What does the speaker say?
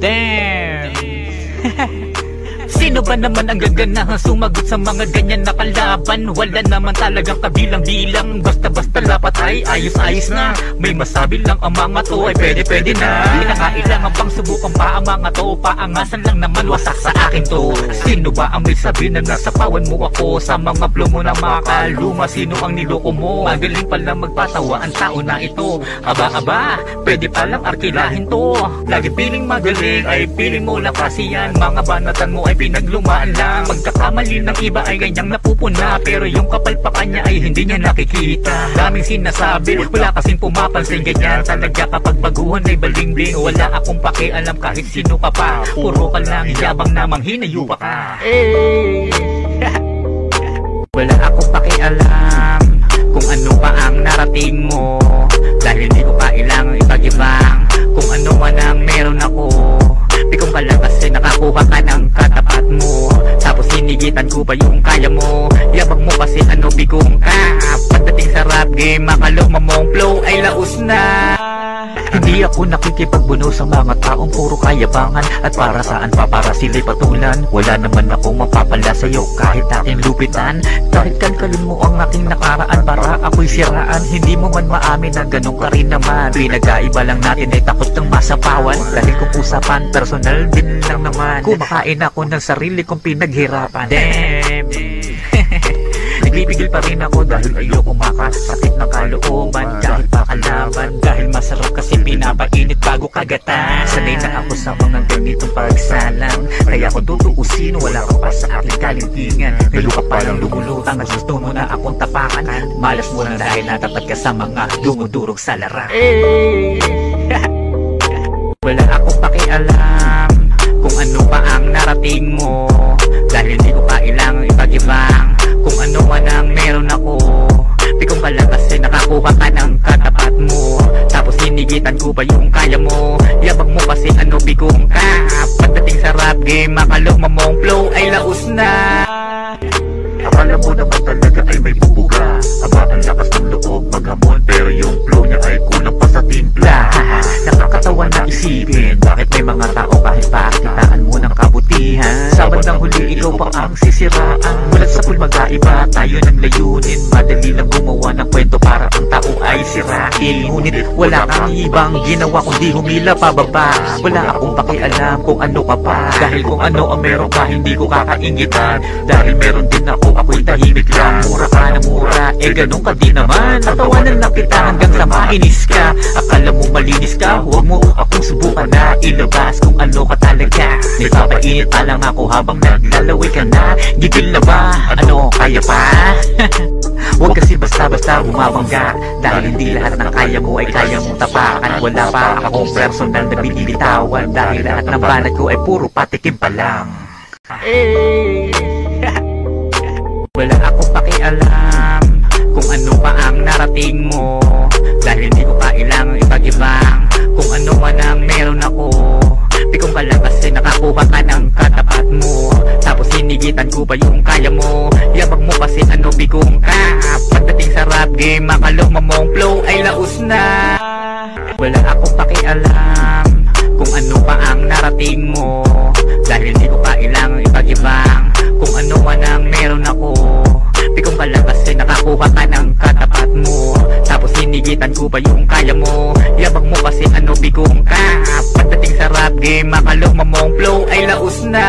Damn. Sino ba naman ang gaganahang sumagot sa mga ganyan na kalaban? Wala naman talagang kabilang-bilang. Basta-basta lapat ay ayos-ayos na. May masabi lang ang mga to ay pwede-pwede na. Di na kailangan pang subukan pa ang mga to. Paangasan lang naman, wasak sa akin to. Sino ba ang may sabi na nasapawan mo ako? Sa mga plomo na makaluma, sino ang niloko mo? Magaling pala magpatawa ang tao na ito. Aba-aba, pwede palang arkilahin to. Lagi piling magaling, ay piling mo lakas yan. Mga banatan mo ay pinaglumaan lang. Pagkakamali ng iba ay ganyang napupuna, pero yung kapalpakan niya ay hindi niya nakikita. Daming sinasabi, wala kasing pumapansin. Ganyan talaga kapag baguhan ay baling-bling. Wala akong pakialam kahit sino ka pa. Puro ka lang yabang namang hinayupa ka. Wala akong pakialam kung ano pa ang narating mo, dahil di ko kailangang ipag-ibang kung ano man ang meron ako. Pikong ka lang kasi nakakuha ka ng katapat mo, tapos hinigitan ko pa yung kaya mo. Yabang mo kasi ano bigong ka. Pagdating sa rap game, makaluma mong flow ay laos na. Hindi ako nakikipagbuno sa mga taong puro kayabangan, at para saan pa, para sila'y patulan. Wala naman akong mapapala sa'yo kahit aking lupitan. Kahit kalkalin mo ang aking nakaraan para ako'y siraan, hindi mo man maamin na ganun ka rin naman. Pinagkaiba lang natin ay takot ng masapawan, dahil kung usapan personal din lang naman. Kumakain ako ng sarili kong pinaghirapan. Damn. Nagbibigil pa rin ako dahil ayoko makasakit ng kalooban. Kahit pa kalaban, dahil masarap kasi pinapainit bago kagatan. Sanay na ako sa mga ganitong pagsalang, kaya kung tutuusin, wala ka pa sa aking kalintingan. Pero ka palang lumulutang at gusto mo na akong tapakan. Malas mo lang dahil natapat ka sa mga dumudurog sa larangan. Wala akong pakialam kung ano pa ang narating mo, dahil hindi ko kailangang ipag-ibang kung ano man ang meron ako. Pikong ka lang kasi nakakuha ka ng katapat mo, tapos hinigitan ko pa yung kaya mo. Yabang mo kasi ano bigong ka. Pagdating sa rap game, makaluma mong flow ay laos na. Akala mo naman talaga ay may bubuga. Aba, ang lakas ng loob maghamon, pero yung flow niya ay kulang pa sa timpla. Nakakatawa na isipin, bakit may mga tao kahit pakitaan mo ng kabutihan, sa bandang huli ikaw pa ang sisiraan. Mulat sa pool mag-aiba, tayo ng layunin. Madali lang gumawa ng kwento para ang tao ay sirain. Ngunit wala kang ibang ginawa kundi humila pababa. Wala akong pakialam kung ano ka pa, dahil kung ano ang meron ka hindi ko kakaingitan. Dahil meron din ako, ako'y tahimik lang. Mura ka na mura, ganun ka din naman. Tatawanan lang kita hanggang sa mainis ka. Akala mo malinis ka, huwag mo akong subukan na ilabas kung ano ka talaga. May papainit pa lang ako habang naglalaway ka na. Gigil na ba? Ano, kaya pa? Huwag kasi basta-basta bumabangga, dahil hindi lahat ng kaya mo ay kaya mong tapakan. Wala pa akong personal na binibitawan, dahil lahat ng banat ko ay puro patikim pa lang. Wala akong pakialam kung ano pa ang narating mo, dahil hindi ko kailangang ipag-ibang kung ano man ang meron ako. Pikong ka lang kasi nakakuha ka ng katapat mo, tapos hinigitan ko pa yung kaya mo. Yabang mo kasi ano bigong ka. Pagdating sa rap game, makaluma mong flow ay laos na. Wala akong pakialam kung ano pa ang narating mo, dahil hindi ko kailangang ipag-ibang kung ano man ang meron ako. Pikong ka lang kasi nakakuha ka ng katapat mo, tapos hinigitan ko pa yung kaya mo. Yabang mo kasi ano bigong ka. Pagdating sa rap game, makaluma mong flow ay laos na.